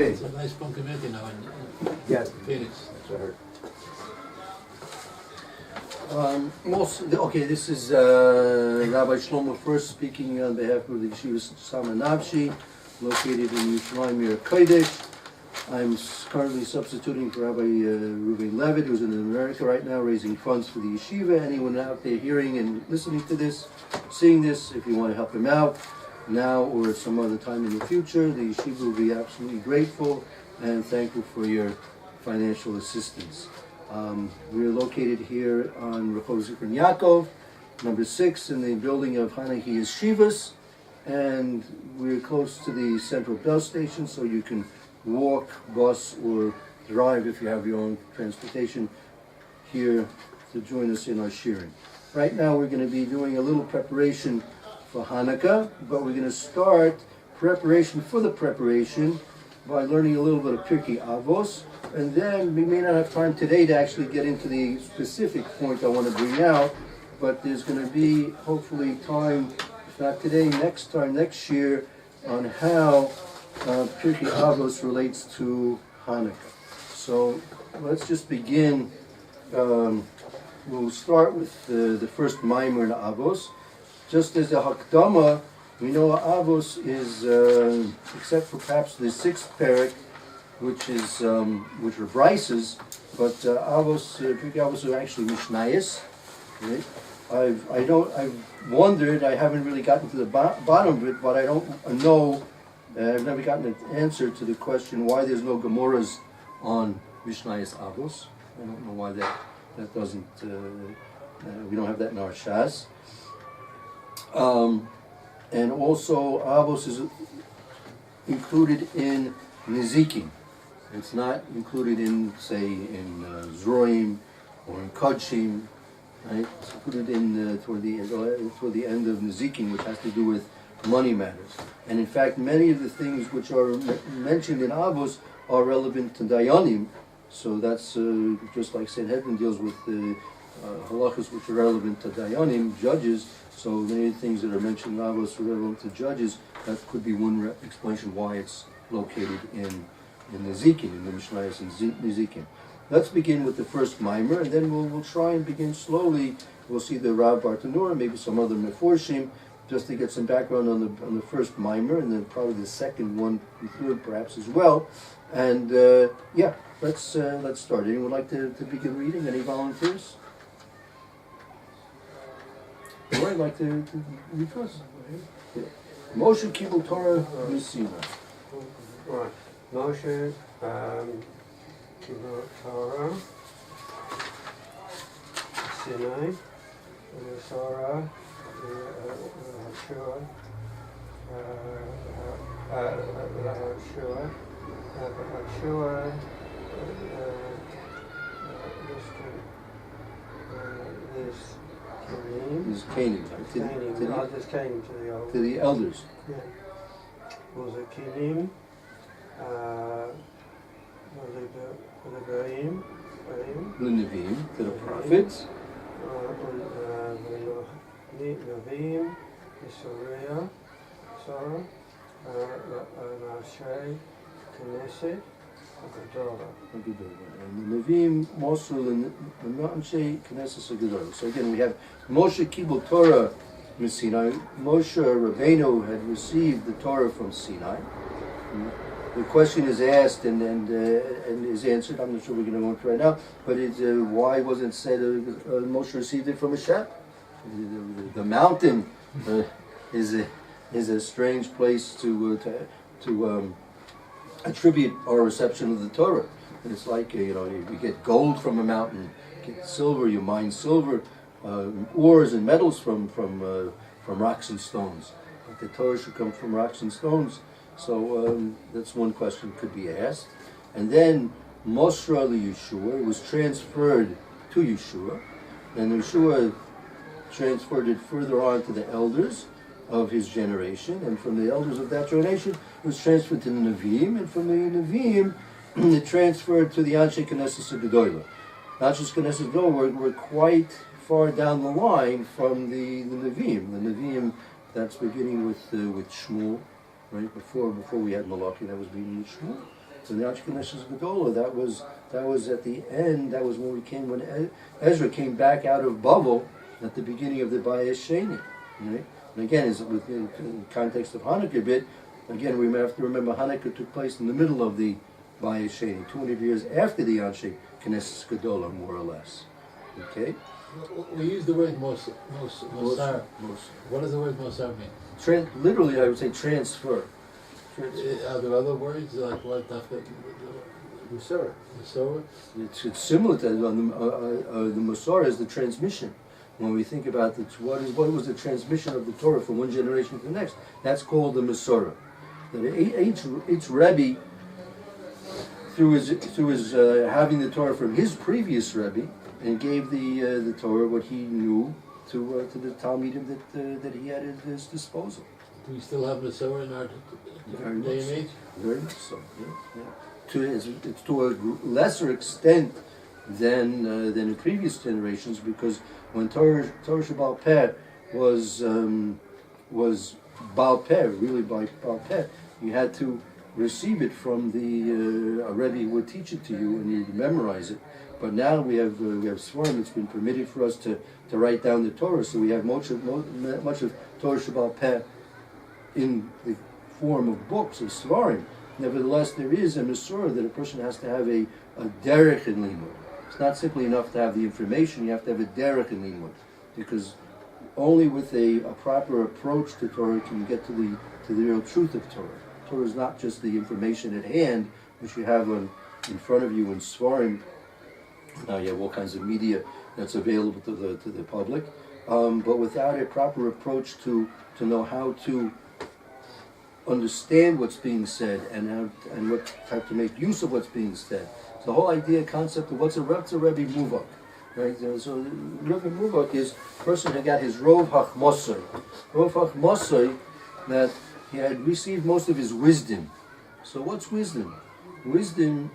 Okay. It's a nice fun community now in Yeah. Phoenix. That's what I heard. Okay, this is Rabbi Shlomo Furst speaking on behalf of the Yeshiva Sama Navshi, located in Yerushalayim Kodesh. I'm currently substituting for Rabbi Reuven Levitt, who's in America right now, raising funds for the yeshiva. Anyone out there hearing and listening to this, seeing this, if you want to help him out now or at some other time in the future, the yeshiva will be absolutely grateful and thankful for your financial assistance. We're located here on Rehov Zikron Yaakov, number 6, in the building of Hanaki Yeshivas, and we're close to the central bus station, so you can walk, bus, or drive if you have your own transportation here to join us in our shiurim. Right now we're going to be doing a little preparation for Hanukkah, but we're going to start preparation for the preparation by learning a little bit of Pirkei Avos, and then we may not have time today to actually get into the specific point I want to bring out, but there's going to be hopefully time, if not today, next time, next year, on how Pirkei Avos relates to Hanukkah. So let's just begin. We'll start with the first Maimer in Avos. Just as a Hakdama, we know Avos is, except for perhaps the 6th parak, which are Brises, but Pirkei Avos are actually Mishnayos. Right? I've wondered. I haven't really gotten to the bottom of it, but I don't know. I've never gotten an answer to the question why there's no Gemoras on Mishnayos Avos. I don't know why that doesn't. We don't have that in our Shas. And also Avos is included in Nizikim. It's not included in, say, in Zroim or in Kodshim. Right? It's included in toward the end of Nizikim, which has to do with money matters. And in fact, many of the things which are mentioned in Avos are relevant to Dayanim. So that's just like Sanhedrin deals with the halachas which are relevant to Dayanim, judges. So many of the things that are mentioned in Avos are relevant to judges. That could be one explanation why it's located in Nizikim, in the Mishnayos and Nizikim. Let's begin with the first Maimer, and then we'll try and begin slowly. We'll see the Rav Bartanura, maybe some other Meforshim, just to get some background on the first Maimer, and then probably the second one, and third perhaps as well. And let's start. Anyone like to begin reading? Any volunteers? All right, like to read first. Yeah. Moshe Kibul Torah Misina. Right. Moshe Kibul Torah Sinai Torah Hashua Is Canaan, right? To the elders. Yeah. Was it Kinim? Was it Leviim? The Nevi'im, to the prophets. Leviim, Yisrael, Sarah, Nashrei, Knesset, And the Nevi'im also the Anshe Knesset Gedolah. So again, we have Moshe Kibul Torah from Sinai. Moshe Rabbeinu had received the Torah from Sinai. The question is asked and is answered. I'm not sure we're going to go into right now, but why wasn't it said Moshe received it from Hashem? The mountain is a strange place to attribute our reception of the Torah. And it's like you get gold from a mountain, you get silver, you mine silver, ores and metals from rocks and stones. But the Torah should come from rocks and stones. So that's one question could be asked. And then Mosra Yeshua was transferred to Yeshua, and Yeshua transferred it further on to the elders of his generation, and from the elders of that generation it was transferred to the Nevi'im, and from the Nevi'im it transferred to the Anshe Knesset Gedolah. Anshe Knesset Gedolah were quite far down the line from the Nevi'im. The Nevi'im, that's beginning with Shmuel, right? Before we had Malachi, that was beginning with Shmuel. So the Ashkenazis Gedola, that was at the end. That was when Ezra came back out of Babel at the beginning of the Bayis Sheni. Right? And again, is within the context of Hanukkah a bit. Again, we have to remember Hanukkah took place in the middle of the Bayis Sheni, 200 years after the Anshe Knesset Gedola, more or less. Okay. We use the word Mosar. What does the word Mosar mean? Literally, I would say transfer. Are there other words like what? Musar. Mosar? It's similar to the Masora is the transmission. When we think about what was the transmission of the Torah from one generation to the next, that's called the Masora. That each Rebbe, through his having the Torah from his previous Rebbe, and gave the Torah what he knew to the Talmidim that he had at his disposal. Do we still have Mosar in our day and age? Very much so. Yeah. It's to a lesser extent than in previous generations, because when Torah Shebal Peh was Baal Peh, really by Baal Peh, you had to receive it from a Rebbe who would teach it to you, and you'd memorize it. But now we have Sforim. It's been permitted for us to write down the Torah, so we have much of Torah Shebal Peh in the form of books, of Sforim. Nevertheless, there is a Masorah that a person has to have a derech in limud. It's not simply enough to have the information, you have to have a derech in limud, because only with a proper approach to Torah can you get to the real truth of Torah. Torah is not just the information at hand, which you have in front of you in Sforim. Now you have all kinds of media that's available to the public, but without a proper approach to know how to understand what's being said and how to make use of what's being said. So the whole concept of what's a Rebbe Muvak, right? So the Rebbe Muvak is a person who got his Rov Hachmosoi. Rov Hachmosoi, that he had received most of his wisdom. So what's wisdom? Wisdom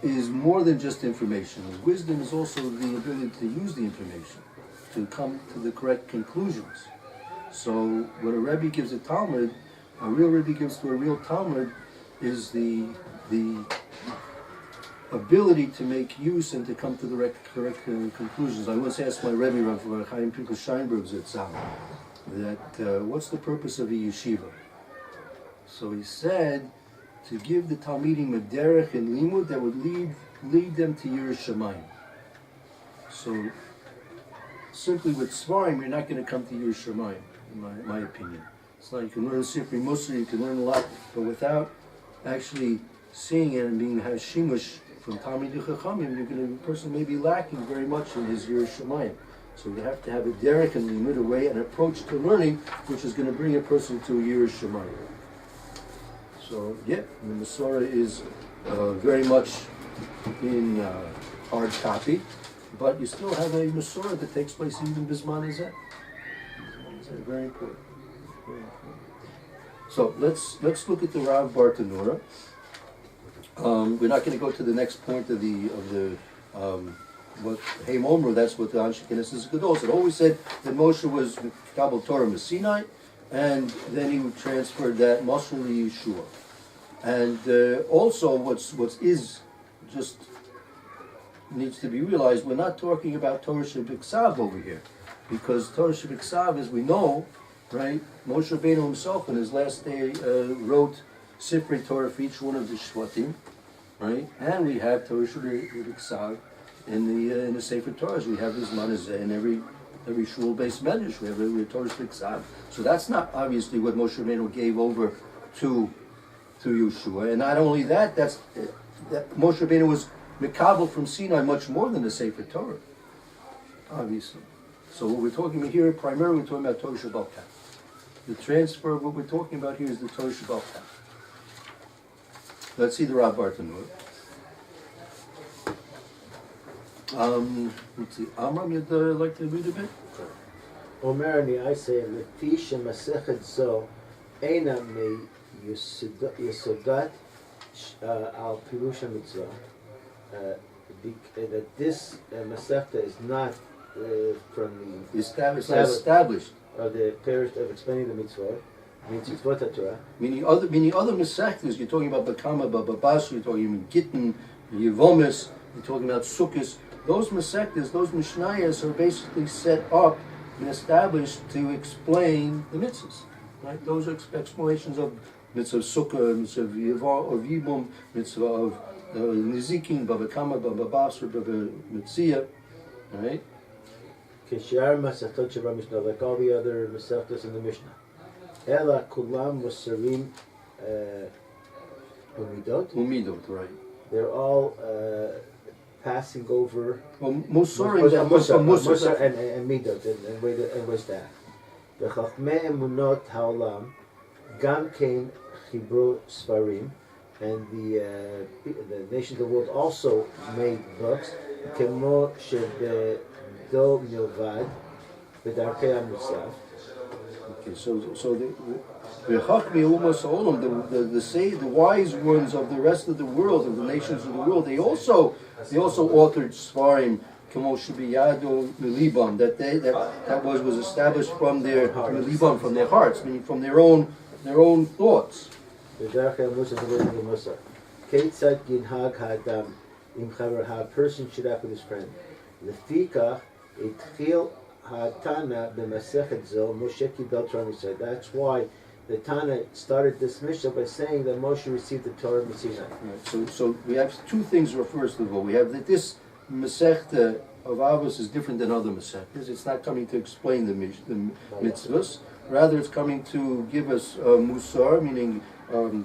is more than just information. Wisdom is also the ability to use the information to come to the correct conclusions. So what a Rebbe gives a Talmud, a real Rebbe gives to a real Talmud, is the ability to make use and to come to the correct conclusions. I once asked my Rebbe, Rav Chaim Pinkus Scheinberg Zatzal, that what's the purpose of a yeshiva? So he said to give the Talmidim a derech and limud that would lead them to Yiras Shamayim. So simply with Svarim, you're not going to come to Yiras Shamayim, in my opinion. It's like you can learn Sifri Musar, you can learn a lot, but without actually seeing it and being hashimush from Talmidei Chachamim, the person may be lacking very much in his Yiras Shamayim. So you have to have a derech and limud, a way, an approach to learning, which is going to bring a person to Yiras Shamayim. So yeah, the Masorah is very much in hard copy, but you still have a Masorah that takes place even Bisman Hazeh. Very important. Very important. So let's look at the Rav Bartanura. We're not going to go to the next point of the what Hey Omru. That's what the Anshe Knesset Gadol said. Always said that Moshe was Kabbalah Torah Sinai, and then he transferred that Moshe to Yeshua. And also, what's just needs to be realized, we're not talking about Torah Shebiksav over here, because Torah Shebiksav, as we know, right, Moshe Rabbeinu himself in his last day wrote Sifrei Torah for each one of the Shvatim, right, and we have Torah Shebiksav in the Sefer Torahs. We have this Manazeh in every shul-based medrash. We have a Torah Shebiksav. So that's not obviously what Moshe Rabbeinu gave over to Yeshua. And not only that, that Moshe Rabbeinu was Mekabel from Sinai much more than the Sefer Torah, obviously. So what we're talking about here, primarily we're talking about Torah Shebal Peh. The transfer of what we're talking about here is the Torah Shebal Peh. Let's see the Rav Bartanur. Let's see. Amram, you'd like to read a bit? אומר אני אעשה לפי שמסכת זו אינה מיסודת על פירוש המצווה. That this Masechta is not from the Established. of the parish of explaining the mitzvah. mitzvot Torah. Meaning other Masechtas, you're talking about Bakama, Babas, you're talking about Gittin, Yevomis, you're talking about Sukkos. Those Masechtas, those Mishnayos are basically set up and established to explain the mitzvahs. Right? Those are explanations of mitzvah of Sukkah, mitzvah of Yibum, mitzvah of Nizikin, Babakama, Babas, or Mitzia. Right? Kishar Masechtot Sheba Mishnah, like all the other Masechtos in the Mishnah. Ela Kulam Musarim Umidot. Umidot, right. They're all passing over. Well, Musarim comes from Musar and Midot, and where's that? The Chachmei Emunot Haolam, Gam Kein Chibro Sfarim, and the nations of the world also made books. Kemo Shebe Do Milvad, B'Darkei HaMusaf. Okay, so the Chachmei Umas Olam, the wise ones of the rest of the world, of the nations of the world, they also authored Svarim, Kemo Shebiyado Milibam, that was established from their Milibam, from their hearts, meaning from their own thoughts. B'Darkei HaMusaf, the wisdom of Musar. Keitzad Ginhag Ha'adam Im Chaver, how a person should act with his friend. Lefikach Itchil Ha'Tana B'Masechet Zo Moshe Kibel Torah Mitzrayim. That's why the Tana started this Mishnah by saying that Moshe received the Torah from Sinai. Right. So we have two things. First of all, we have that this Masechta of Avos is different than other Masechtas. It's not coming to explain the mitzvahs. Rather, it's coming to give us musar, meaning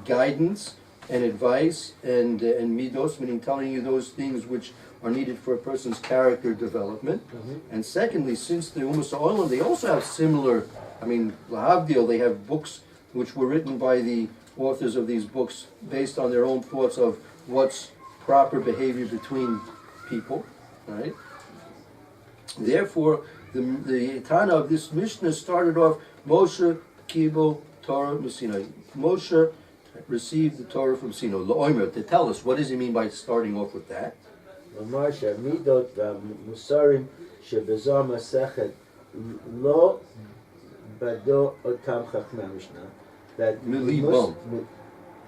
guidance and advice, and midos, meaning telling you those things which are needed for a person's character development. And secondly, since the Umas Olam, they also have similar, Lahavdil, they have books which were written by the authors of these books based on their own thoughts of what's proper behavior between people, right? Therefore, the Tana of this Mishnah started off, Moshe Kibel Torah Sinai. Moshe received the Torah from Sinai. La'omer, to tell us, what does he mean by starting off with that? Lomar she'amidot v'musarim she'bezor masechet lo bado otam chachmei Mishnah. That Milibam.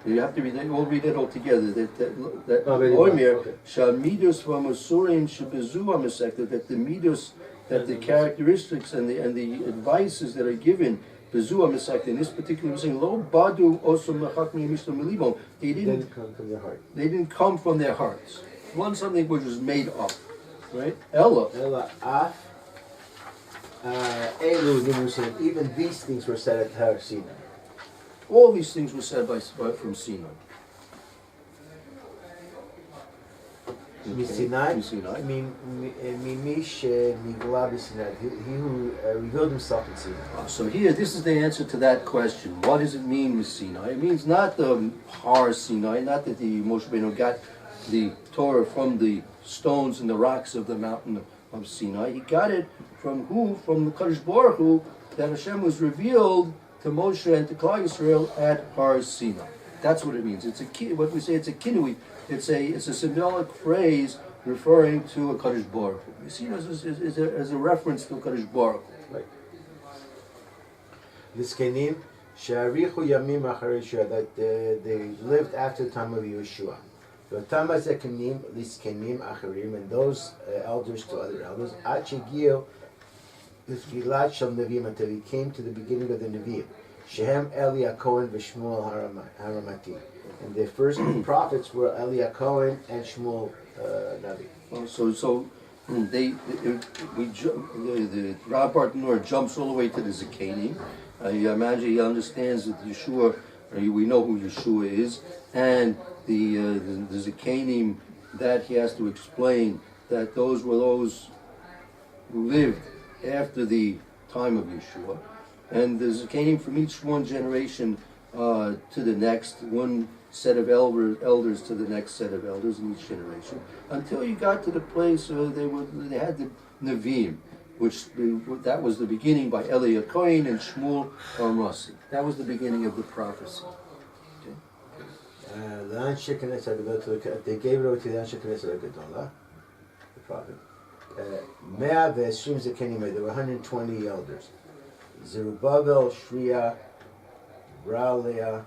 You have to read that. We'll read it all together. That okay. Shamidos v'musurim she'bezu masechet. That the midos, that the characteristics and the advices that are given. In this particular saying, Lo Badu Osam Chachmei Mishnah Milibam. They didn't come from their heart. They didn't come from their hearts. It wasn't something which was made up, right? Ella Af Elu Nimusim. Even these things were said at Har Sinai. all these things were said from Sinai. Sinai. Sinai. Mimish Migla b'Sinai. He who revealed himself in Sinai. So here, this is the answer to that question. What does it mean with Sinai? It means not the Har Sinai, not that the Moshe Rabbeinu got the Torah from the stones and the rocks of the mountain of Sinai. He got it from who? From the Kadosh Baruch Hu, that Hashem was revealed to Moshe and to Klal Yisrael at Har Sinai. That's what it means. It's what we say. It's a kinui. It's a symbolic phrase referring to a Kadosh Baruch Hu. You see, as a reference to a Kadosh Baruch Hu. Right. L'skenim she'arichu yamim acharei Yeshua, that they lived after the time of Yeshua. V'otam hazekenim l'skenim acharim, and those elders to other elders, ad shegiu l'tfilat shel neviim, until he came to the beginning of the neviim. Shehem Eli HaKohen v'Shmuel Haramati. And the first prophets were Eli HaKohen and Shmuel Navi. The Rav Bartanur jumps all the way to the Zakanim. You imagine he understands that Yeshua, we know who Yeshua is, and the Zakanim, that he has to explain that those were those who lived after the time of Yeshua. And the Zakanim from each one generation to the next, one set of elders to the next set of elders in each generation, until you got to the place where they had the Nevi'im, that was the beginning by Eli HaKohen and Shmuel Armasi. That was the beginning of the prophecy. They gave it over to the Anshe Knesset Gedolah, the prophet. Mea ve'esrim Zakanim, there were 120 elders. Zerubbabel, Shriya, Ra'alea,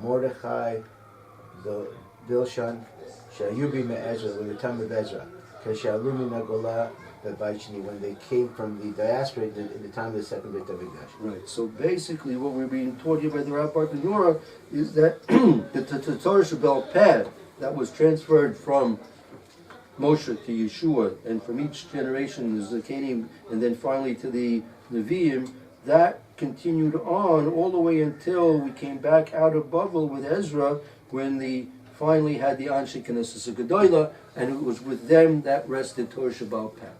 Mordechai, Bilshan, Shayubi Me'ezra, when the time of Ezra, Keshalumi Nagola, the Baichini, when they came from the diaspora in the time of the second Beit HaMikdash. Right. So basically, what we're being taught here by the Rabbi Bartanura is that the Torah Shabbat Peh that was transferred from Moshe to Yeshua, and from each generation, the Zakanim, and then finally to the Nevi'im, that continued on all the way until we came back out of Babel with Ezra, when they finally had the Anshe Knesset Gedolah, and it was with them that rested Torah Shabbat Peh.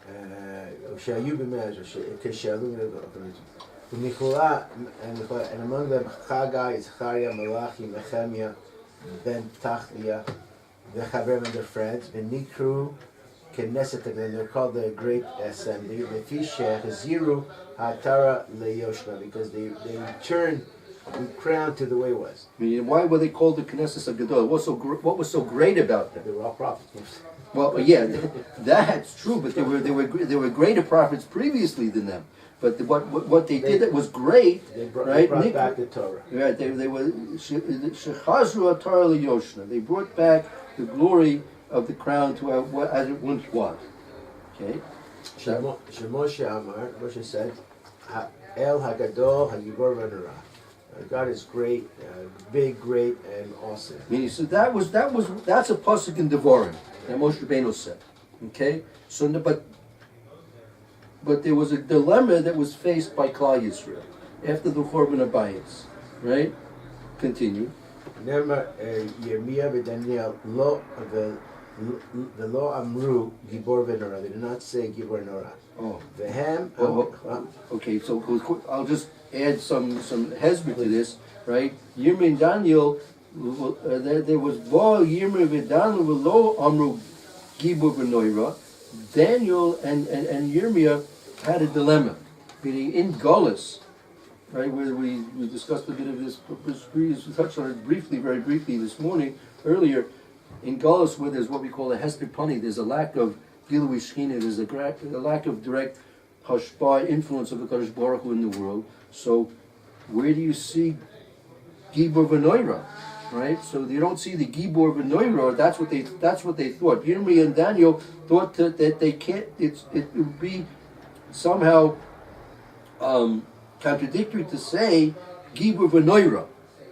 And among them Chagai, Zechariah, Malachi, Nehemiah, Ben Tachliah, the Chabrim and their friends, and Nikru, Knesset, and they're called the Great Assembly, the Fishe, Ziru, Hatara, Leyoshna, because they returned the crown to the way it was. I mean, why were they called the Knesset Gedolah? What was so great about them? They were all prophets. Well, yeah, that's true, but there were greater prophets previously than them. But what they did that was great, They right? brought back the Torah. Right, they were Shechazru Atar Liyoshna. They brought back the glory of the crown to as it once was. Okay. Shemoshe Amar, Moshe said, El Hagadol Hagibor V'Nara. God is great, big, great, and awesome. Meaning, so that's a pasuk in Devarim that Moshe Rabbeinu said. Okay. So, but there was a dilemma that was faced by Klal Yisrael after the Churban Abayis. Right. Continue. Nema Yirmiyah v'Daniel lo the lo amru Gibor V'Nora. They did not say Gibor Nora. Oh. Vehem. Okay, so I'll just add some hezbollah to this, right? Yirmiyah and Daniel, there was Ba Yirmiyah v'Daniel v'lo amru Gibor V'Noira. Daniel and Yirmiyah had a dilemma, meaning in Gullus, right, where we discussed a bit of this, we touched on it very briefly this morning, earlier, in Gullus, where there's what we call a Hester Pani, there's a lack of Gilui Shechina, there's a lack of direct Hashpah influence of the Kadosh Baruch Hu in the world. So, where do you see Gibor V'Noira, right? So you don't see the Gibor V'Noira. That's what they thought. Yirmiyah and Daniel thought that they can't. It would be somehow contradictory to say Gibor V'Noira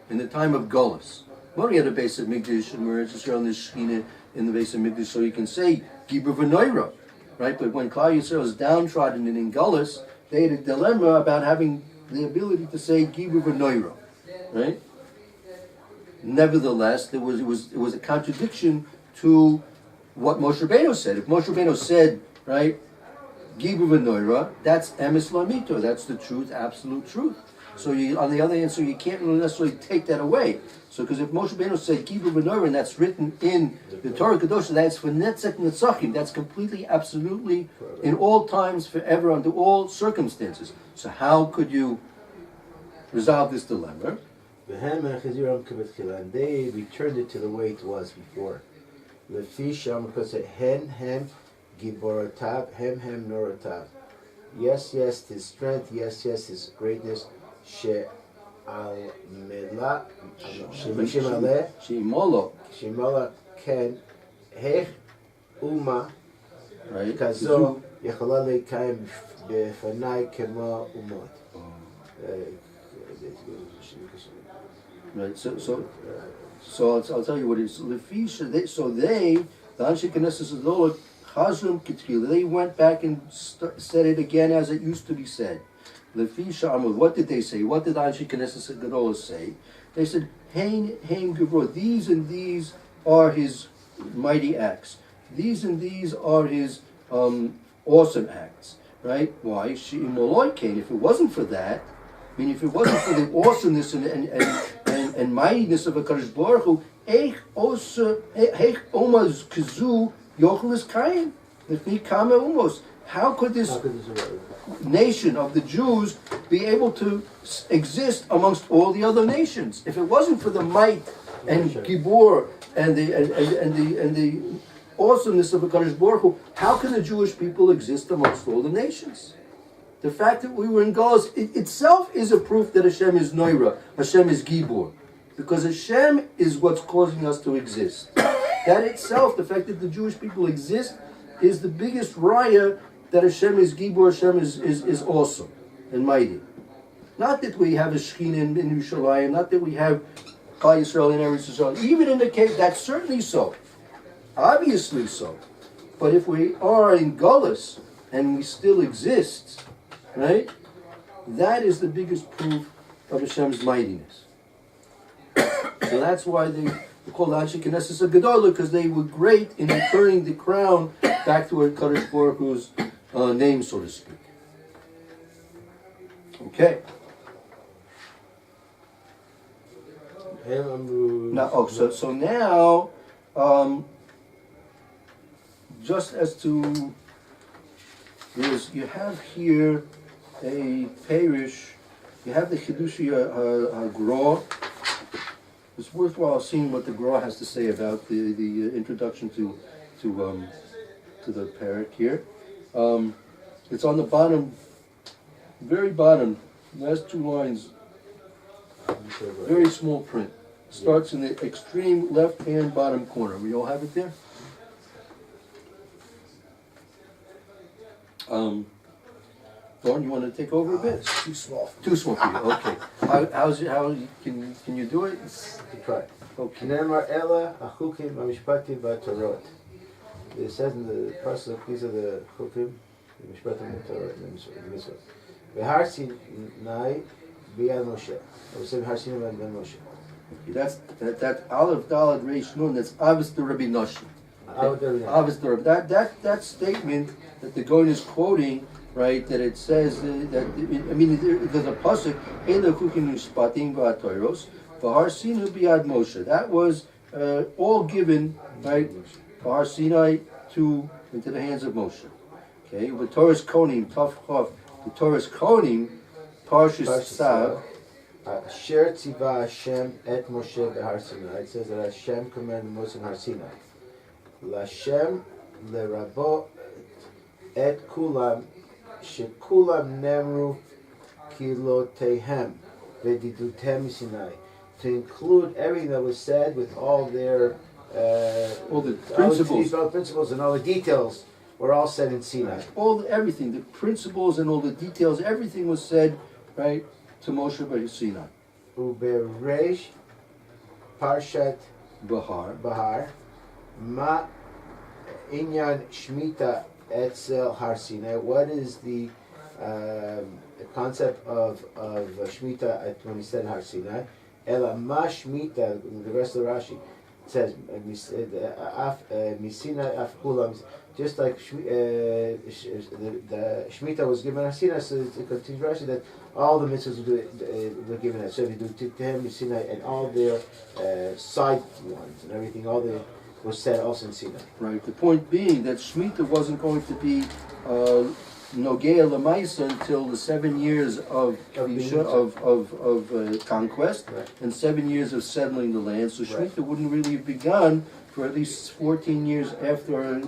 in the time of Gullus. Well, we had a base of Mikdash and we're interested on this Shechina in the base of Mikdash, so you can say Gibor V'Noira, right? But when Klal Yisrael was downtrodden and in Gullus, they had a dilemma about having the ability to say Gibor V'Noira, right? Nevertheless, it was a contradiction to what Moshe Rabbeinu said. If Moshe Rabbeinu said, right, Gibor V'Noira, that's emes lamito, that's the truth, absolute truth. So on the other hand, so you can't really necessarily take that away. So because if Moshe Rabbeinu said Gibor V'Noira, and that's written in the Torah Kadosh, that's for netzek netzachim, that's completely, absolutely, in all times, forever, under all circumstances. So how could you resolve this dilemma? And they returned it to the way it was before. Because hen giborotav, hem norotav. Yes, his strength. Yes, his greatness. She al mela shemala ken hech uma kazo יכולה לקיים בפניי כמו אומות. Right. So I'll tell you what it is. The Anshe Knesset Gedolah Chazrum Kitchila. They went back and said it again as it used to be said. Lefisha Amud. What did they say? What did Anshe Knesset Gedolah say? They said, Hein Gevro. These and these are his mighty acts. These and these are his awesome acts. Right? Why? If it wasn't for that, I mean, if it wasn't for the awesomeness and mightiness of HaKadosh Baruch Hu, Eich Omaz Kazu Yochelis Kain, Lefni Kama Umos. How could this nation of the Jews be able to exist amongst all the other nations? If it wasn't for the might and Gibor and the awesomeness of HaKadosh Baruch Hu, how can the Jewish people exist amongst all the nations? The fact that we were in Galus itself is a proof that Hashem is Noira, Hashem is Gibor. Because Hashem is what's causing us to exist. That itself, the fact that the Jewish people exist, is the biggest raya that Hashem is Gibor, Hashem is awesome and mighty. Not that we have a Shekhinah in Yerushalayim, not that we have Klal Yisrael in Eretz Yisrael. Even in the case, that's certainly so. Obviously so. But if we are in Gullus and we still exist, right? That is the biggest proof of Hashem's mightiness. So that's why they called Anshe Knesset Gedolah, because they were great in returning the crown back to our Kadosh Baruch Hu's name, so to speak. Okay. Now, so now, just as to you have here a parish, you have the Chidushi Gra. It's worthwhile seeing what the Gra has to say about the introduction to the parak here. It's on the bottom, very bottom, last two lines. Very small print. Starts in the extreme left-hand bottom corner. We all have it there? Dawn, you want to take over a bit? It's too small. Too small for you. Okay. Can you do it? Try. Okay. It says in the process of these are the chukim, the mishpatim, the Torah, and the mitzvot. Behar Sinai b'yad Moshe. I was saying Har Sinai b'yad Moshe. That Aleph Dalad Reish Nun. That's Avos the Rabbi Noshi. Avos the Rabbi. That statement that the Gaon is quoting, right? That it says that there's a pasuk Ela chukim mishpatim v'atoros v'Har Sinai b'yad Moshe. That was all given, right? Har Sinai into the hands of Moshe. Okay, the Torah's Konim, Taf Chav, the Torah's Konim, Parshas Sav. Asher tziva Hashem et Moshe b'Har Sinai. It says that Hashem commanded Moshe in Har Sinai. L'Hashem lerabo et kulam shekulam nemru kilotehem v'didutem Sinai. To include everything that was said with all their all the principles, all the principles and all the details were all said in Sinai. Everything, the principles and all the details, everything was said, right, to Moshe by Sinai. Ubereish Parshat Bahar. Ma Inyan Shmita Etzel Har Sinai. What is the concept of Shmita when he said Har Sinai? Ela Ma Shmita, the rest of the Rashi. It says Misina Af Kulam, just like the Shemitah was given at Sinai, so it continues Rashi that all the mitzvahs were given at. So if you do Titem, Sinai, and all their side ones and everything, all the was said also in Sinai. Right. The point being that Shemitah wasn't going to be Nogea Lamaisa until the 7 years of conquest, right, and 7 years of settling the land. So Shemitah wouldn't really have begun for at least 14 years after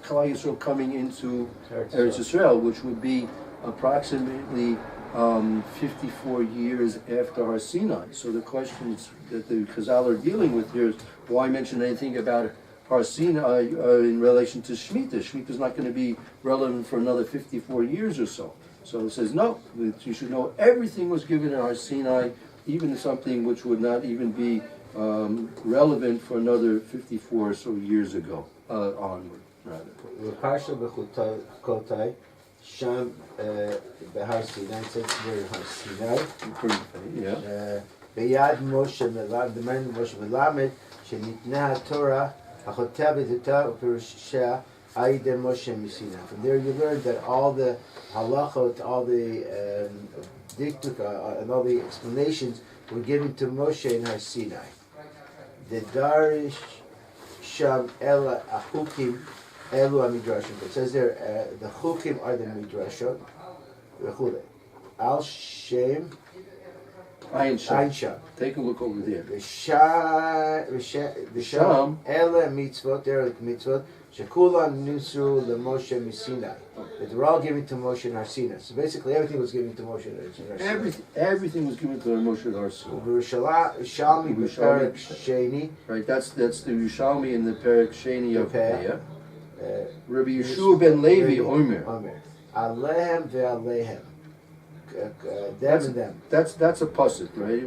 Klal Yisrael coming into Eretz Yisrael, which would be approximately 54 years after Har Sinai. So the questions that the Chazal are dealing with here is why mention anything about Har Sinai in relation to Shemitah. Shemitah is not going to be relevant for another 54 years or so. So it says, no, you should know everything was given in Har Sinai, even something which would not even be relevant for another 54 or so years ago, onward, rather. Parsha b'chukotai, Sham b'Har Sinai, it says there Har Sinai. Yeah. B'yad Moshe, the man of Moshe, Melamed, Shenitna Torah, From there you learn that all the halachot, all the diktuka, and all the explanations were given to Moshe in Har Sinai. The Darish Sham Ela Achukim Elu HaMidrashim. It says there, the Chukim are the Midrashot. Al Shem Ayin Sham. Take a look over there. The Sham Ela Mitzvot, there are mitzvot. Shekulam Nusru LeMoshe Misinai. that they're all given to Moshe and Har Sinai. So basically, everything was given to Moshe and Har Sinai. Everything was given to Moshe and Har Sinai. Yerushalmi b'Perek Sheni. Right, that's the Yerushalmi in the Perek Sheni of Peah. Rabbi Yeshua ben Levi Omer. Alehem ve'alehem. Them and them. That's a pasuk, right?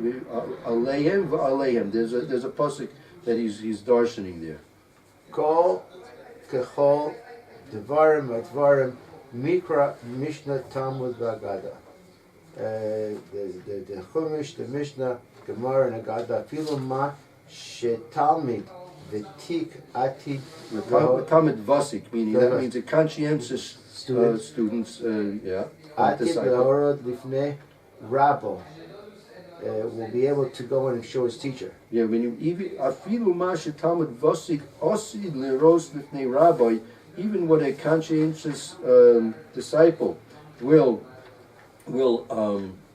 Alehem ve'alehem. There's a pasuk that he's darshaning there. Kol kechol devarim advarim mikra mishnah talmud v'agada. The Chumash, the Mishnah, Gemara, and Agada. Filu ma shetalmid v'tik atid. Talmud vasik, meaning that means a conscientious students. Yeah. Atid v'horod lifnei rabbo. Will be able to go in and show his teacher. Yeah, when you even afilu ma shetalmud vasik osid leros lifnei rabbi, even what a conscientious disciple will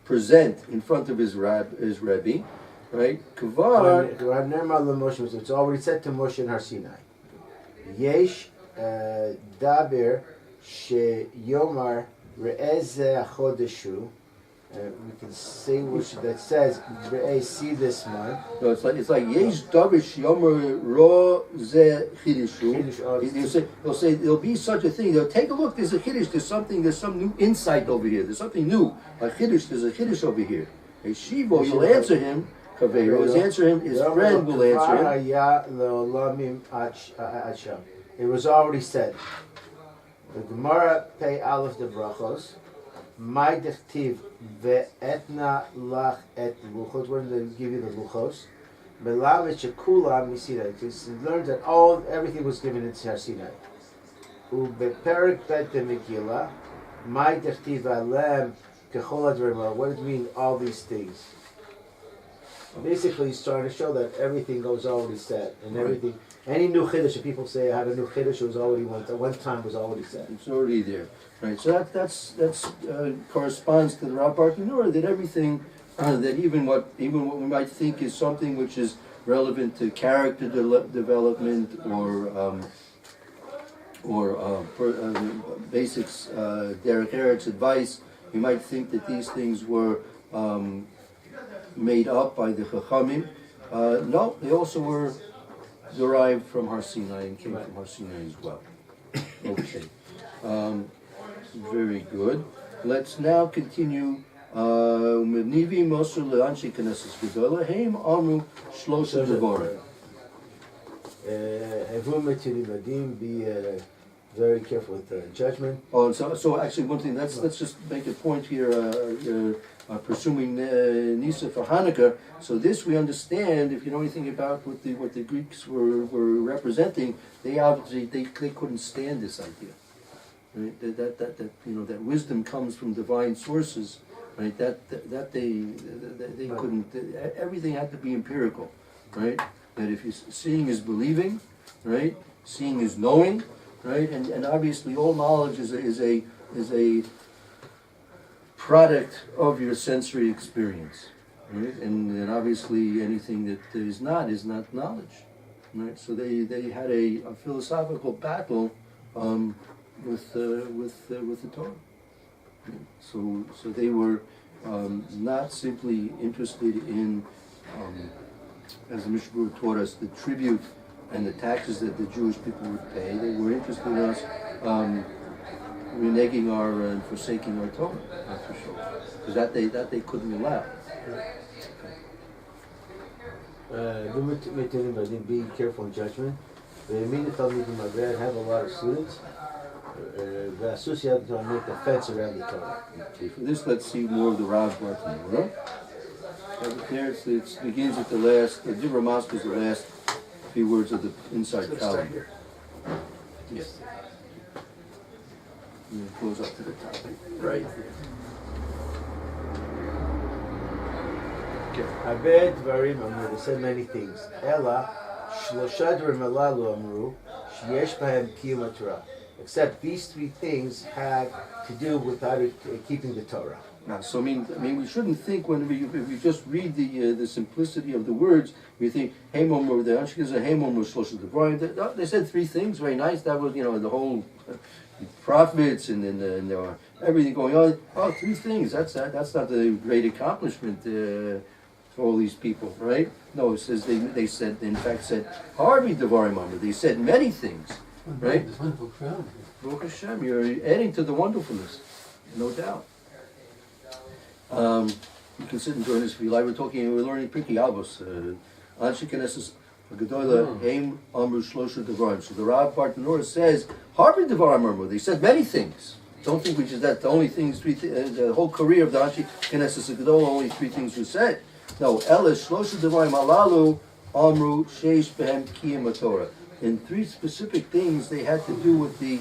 present in front of his Rebbe, right? Kvar. It's already said to Moshe and Har Sinai. Yesh daber she yomar re'ezeh chodeshu. We can say that says re'ez, see this month. No, it's like yesh daber she yomar ro ze chidushu. He'll say there'll be such a thing. They'll take a look. There's a chiddush. There's some new insight over here. There's something new. A chiddush. There's a chiddush over here. A shivo. You'll answer him. Kaveiro. His answer him. His friend will answer him. It was already said. The Gemara pay Aleph the brachos. My dechtiv ve'etna lach et luchos. Where did they give you the luchos? Melamed shekulam. We see that because we learned that everything was given in Har Sinai. Ubeperek bet the Megillah. My dechtiv alem kechol adrim. What does it mean? All these things. Basically, he's trying to show that everything was already said, and everything. Any new chiddush, if people say I have a new chiddush, it was already one time was already said. It's already there, right? So that's corresponds to the Rabbar Kinura, that everything that even what we might think is something which is relevant to character development or basics, Derek Eretz advice, you might think that these things were made up by the Chachamim. No, they also were derived from Har Sinai and came from Har Sinai as well. Okay, very good. Let's now continue. Nivi Moshe le'anshi knesses gedola heim amru shlosha devarim. Be very careful with judgment. Oh, so actually, one thing. Let's just make a point here. Pursuing Nisa for Hanukkah. So this we understand. If you know anything about what the Greeks were representing, they obviously they couldn't stand this idea. Right? That wisdom comes from divine sources. Right? That they couldn't. Everything had to be empirical. Right? That if seeing is believing, right? Seeing is knowing, right? And obviously all knowledge is a product of your sensory experience, right? And obviously anything that is not knowledge, right? So they had a philosophical battle with the Torah. Right? So they were not simply interested in, as the Mishnah taught us, the tribute and the taxes that the Jewish people would pay. They were interested in us reneging and forsaking our Torah, that's for sure. Because that they couldn't allow. Be careful in judgment. Have a lot of students. To make a fence around the Torah. Okay, for this, let's see more of the Rav Barton. There it begins at the last. The Dibra Mosque is the last few words of the inside column. Yes. And it goes up to the top, right there. Abed Dvarim Amru, they said many things. Ella, Shlosha Dvarim Alalu Amru, Sheyesh Bahem Kiyum Torah. Except these three things had to do with keeping the Torah. Now, so I mean, we shouldn't think when if we just read the simplicity of the words, we think Hamom or the Anshikas or Hamom was Shloshah Devarim. They said three things, very nice. That was the whole prophets and there were everything going on. Oh, three things. That's not the great accomplishment for all these people, right? No, it says they said, in fact said Harvey Devarim Amr. They said many things, right? It's wonderful crown. Baruch Hashem, you're adding to the wonderfulness, no doubt. You can sit and join us if you like. We're learning Pirkei Avos. Anshe Knesset Gedola Aim Amru Shlosha Devarim. So the Rav Bartanura says Harvey Devarim Amru. They said many things. Don't think that's the only things. The whole career of the Anshe Knesset Gedola, only three things were said. No, Elish Shlosha Devarim Alalu Amru Sheish Behem Kiyam Torah. In three specific things they had to do with the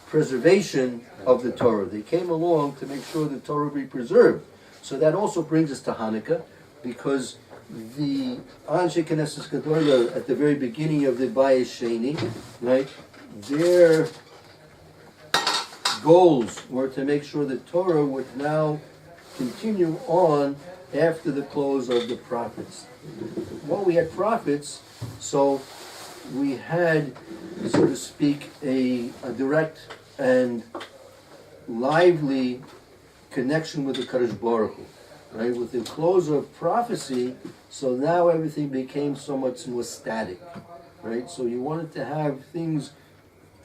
preservation of the Torah. They came along to make sure the Torah be preserved. So that also brings us to Hanukkah, because the Anshe Knesset Gedola at the very beginning of the Bayis Sheni, right, their goals were to make sure the Torah would now continue on after the close of the prophets. Well, we had prophets, so we had, so to speak, a direct and lively connection with the Kadosh Baruch Hu, right? With the close of prophecy, so now everything became so much more static, right? So you wanted to have things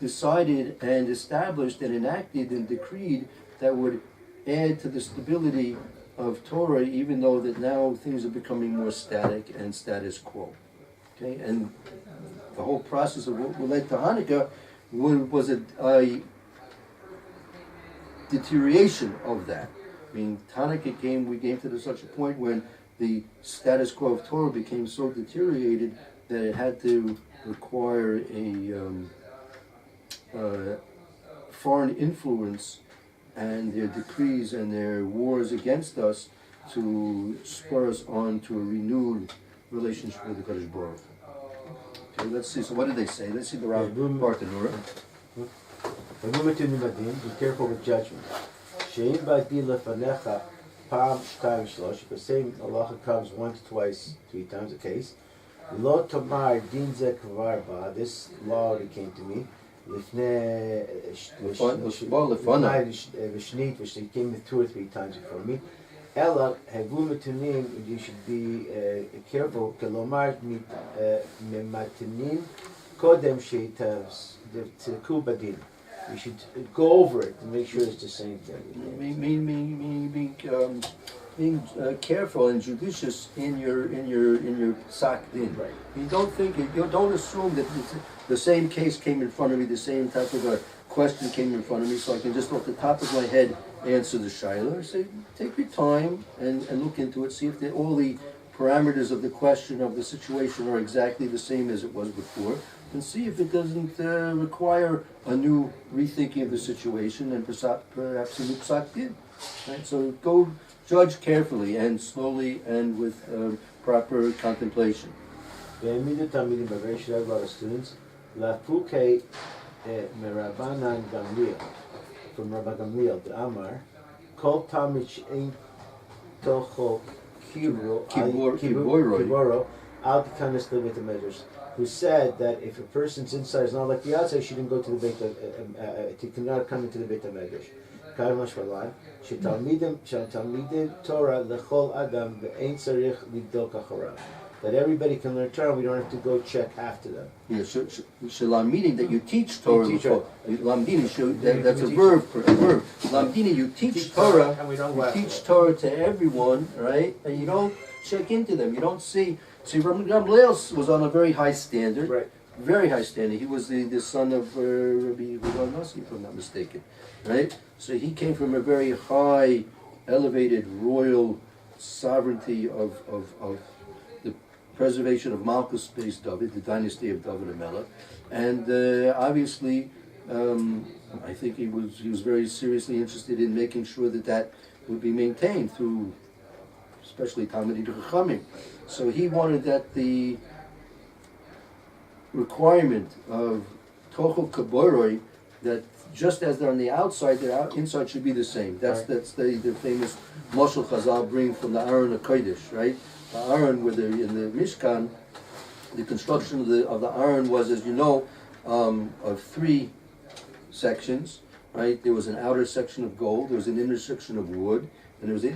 decided and established and enacted and decreed that would add to the stability of Torah, even though that now things are becoming more static and status quo. Okay, and the whole process of what led to Hanukkah was a deterioration of that. I mean, Hanukkah we came to such a point when the status quo of Torah became so deteriorated that it had to require a foreign influence and their decrees and their wars against us to spur us on to a renewed relationship with the Kadosh Baruch Hu. Okay, let's see. So what did they say? Let's see the Rav Bartanura. Be careful with judgment. Shein ba'di lefanecha pam shtayim shlosh. The same halacha comes once, twice, three times a case. Lo tomar din ze kvar ba. This law already came to me. Lifnei v'shnit, which they came 2 or 3 times before me. Ella havu mitunim. You should be careful. Kelomar mematinim kodem sheitavs tzedku badin. You should go over it to make sure it's the same thing. Being careful and judicious in your psak din. Right. You don't assume that the same case came in front of me, the same type of a question came in front of me, so I can just off the top of my head answer the shayla. Say, take your time and look into it, see if all the parameters of the question of the situation are exactly the same as it was before, and see if it doesn't require a new rethinking of the situation and perhaps a new psak din. Right? So go judge carefully and slowly and with proper contemplation. Very sure a lot of students. La Pirkei Merabanan Gamliel, from Rabbi Gamliel, the Amar, Kol Tamid Shein Tocho Kiboro Al Tikanis Levitt Medrash, who said that if a person's inside is not like the outside, she didn't go to the Beit he cannot come into the Beit Medrash. Kaimash Valai, Shetalmidim Torah Lechol Adam Ve'ein Tzarich Libdok Acharav. That everybody can learn Torah, we don't have to go check after them. Yeah, Shalamdini, that you teach Torah. Lamdini, that's a verb. Lamdini, you teach Torah. You teach Torah to everyone, right? And you don't check into them. You don't see. See, Rabbi Gamliel was on a very high standard. Right. Very high standard. He was the son of Rabbi Nasi, if I'm not mistaken, right? So he came from a very high, elevated, royal sovereignty of the preservation of Malchus based David, the dynasty of David HaMelech, and obviously, I think he was very seriously interested in making sure that would be maintained through, especially Talmidei Chachamim. So he wanted that the requirement of Tochel Kaboroi, that just as they're on the outside, their inside should be the same. That's the famous Mashal Chazal bring from the Aron HaKodesh, right? The Aron, where in the Mishkan, the construction of the Aron was, as you know, of 3 sections, right? There was an outer section of gold, there was an inner section of wood, and there was an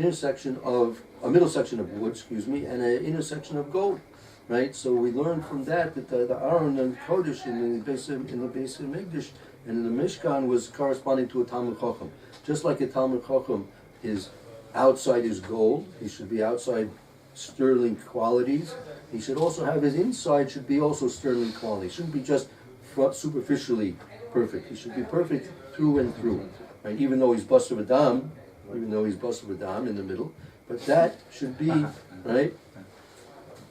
a middle section of wood, and an inner section of gold, right? So we learned from that the Aron and Kodesh in the Beis Hamikdash and in the Mishkan was corresponding to a Talmud Chacham. Just like a Talmud Chacham, his outside is gold, he should be outside sterling qualities. He should also have his inside should be also sterling quality. He shouldn't be just superficially perfect. He should be perfect through and through. Right? Even though he's bust of Adam in the middle, but that should be right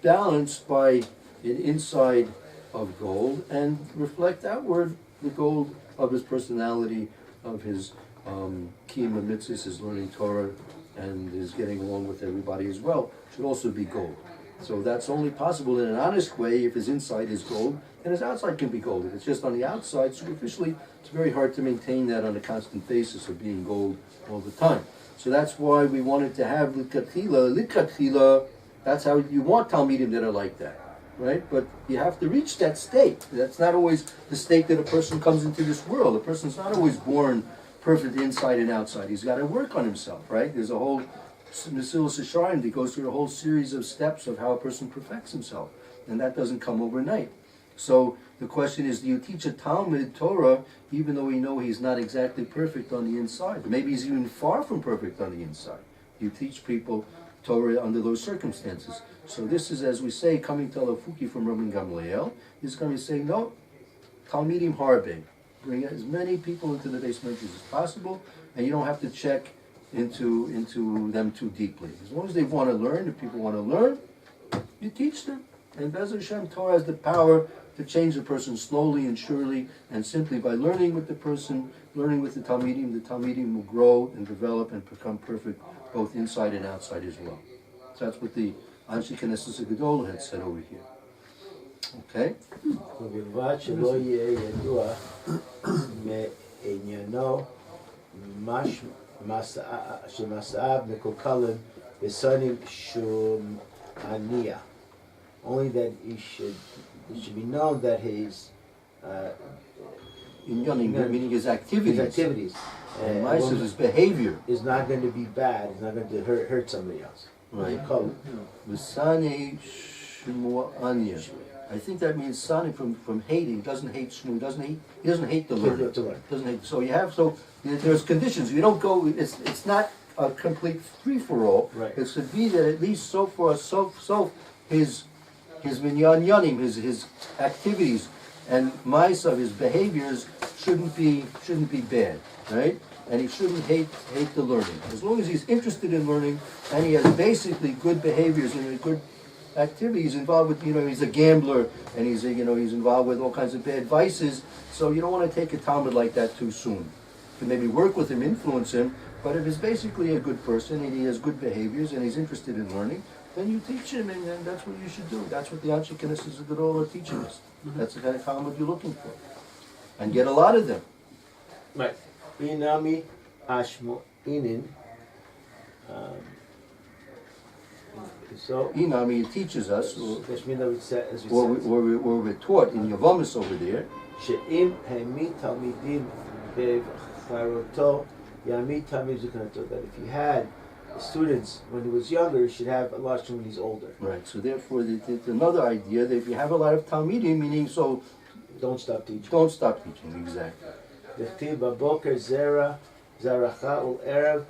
balanced by an inside of gold and reflect outward the gold of his personality, of his kiyum mitzvahs, his learning Torah, and his getting along with everybody as well. Should also be gold. So that's only possible in an honest way if his inside is gold, and his outside can be gold. If it's just on the outside, superficially, it's very hard to maintain that on a constant basis of being gold all the time. So that's why we wanted to have likatchila. That's how you want talmidim that are like that, right? But you have to reach that state. That's not always the state that a person comes into this world. A person's not always born perfect inside and outside. He's got to work on himself, right? There's a whole Mesilas Yesharim that goes through a whole series of steps of how a person perfects himself, and that doesn't come overnight. So the question is, do you teach a Talmud Torah even though we know he's not exactly perfect on the inside? Maybe he's even far from perfect on the inside. You teach people Torah under those circumstances. So this is, as we say, coming to Alafuki from Rabban Gamliel, he's going to be saying, no, Talmidim Harbe. Bring as many people into the Beis Hamikdash as possible, and you don't have to check into them too deeply. As long as they want to learn, if people want to learn, you teach them. And Be'ez Hashem, Torah has the power to change a person slowly and surely, and simply by learning with the person, learning with the Talmidim will grow and develop and become perfect, both inside and outside as well. So that's what the Anshe Knesset Gedolah had said over here. Okay? ובלבד שלא יהיה ידוע מעניינו שמסעיו מקולקלים בשונאים שומעניה. Only that it should be known that his meaning his activities and his behavior is not going to be bad, it's not going to hurt somebody else. Right. V'sanei shmu'anya. I think that means Sani from hating. He doesn't hate Shmu. He doesn't hate the learning. Doesn't hate. So there's conditions. You don't go. It's not a complete free for all. Right. It should be that at least so his minyan yanim, his activities and ma'asav, his behaviors shouldn't be bad, right? And he shouldn't hate the learning. As long as he's interested in learning and he has basically good behaviors and a good activities involved with, he's a gambler and he's involved with all kinds of bad vices. So you don't want to take a Talmud like that too soon. You can maybe work with him, influence him, but if he's basically a good person and he has good behaviors and he's interested in learning, then you teach him, and that's what you should do. That's what the Anshe Knesset Gedolah are teaching us. That's the kind of Talmud you're looking for. And get a lot of them. Right. Inami ashmo inin. So Inami teaches us, or we're taught in Yavamis over there. She'im hemi talmidim becharoto yami talmid zukanato. That if he had students when he was younger, he should have a lot when he's older. Right. So therefore, there's another idea that if you have a lot of talmidim, meaning don't stop teaching. Don't stop teaching. Exactly. V'chtiv baboker zera zaracha ul erev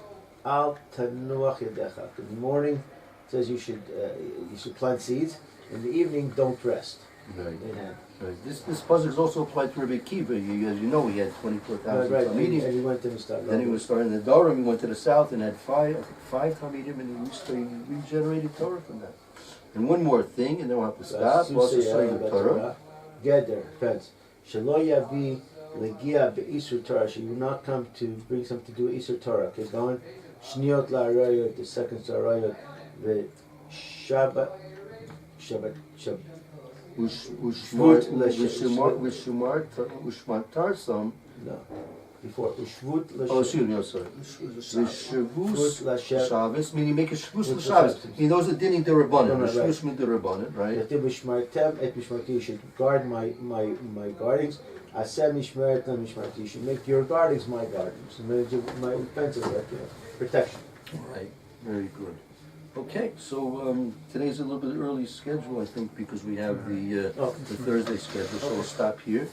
al tanuach yadecha. In the morning, it says you should plant seeds. In the evening, don't rest. Right. Right. This puzzle is also applied to Rabbi Kiva. As you know, he had 24,000 talmidim. And he went to start. Then he was starting the Dorim. He went to the south and had five talmidim, and he regenerated Torah from that. And one more thing, and then we'll have to stop. Also studying the Torah. Geder, fence. Shelo yavi legia be'isur Torah. She will not come to bring something to do Isur Torah. Okay, going. Shniot la'arayot, the second arayot, the Shabbat. Ushmar tarsam. No. before Ushvut Oh, excuse me, I'm sorry. L'Shavus L'Shavus Shabbos, meaning make a Shavus With L'Shabbos. the Meaning those are dinning Derabanan, Right. Shavus Mid Derabanan, right? You should guard my guardings. Aseh mishmeretem mishmarti. You should make your guardings my guardings. My fences like protection. Right, very good. Okay, so today's a little bit early schedule, I think, because we have the Thursday schedule, so we'll stop here.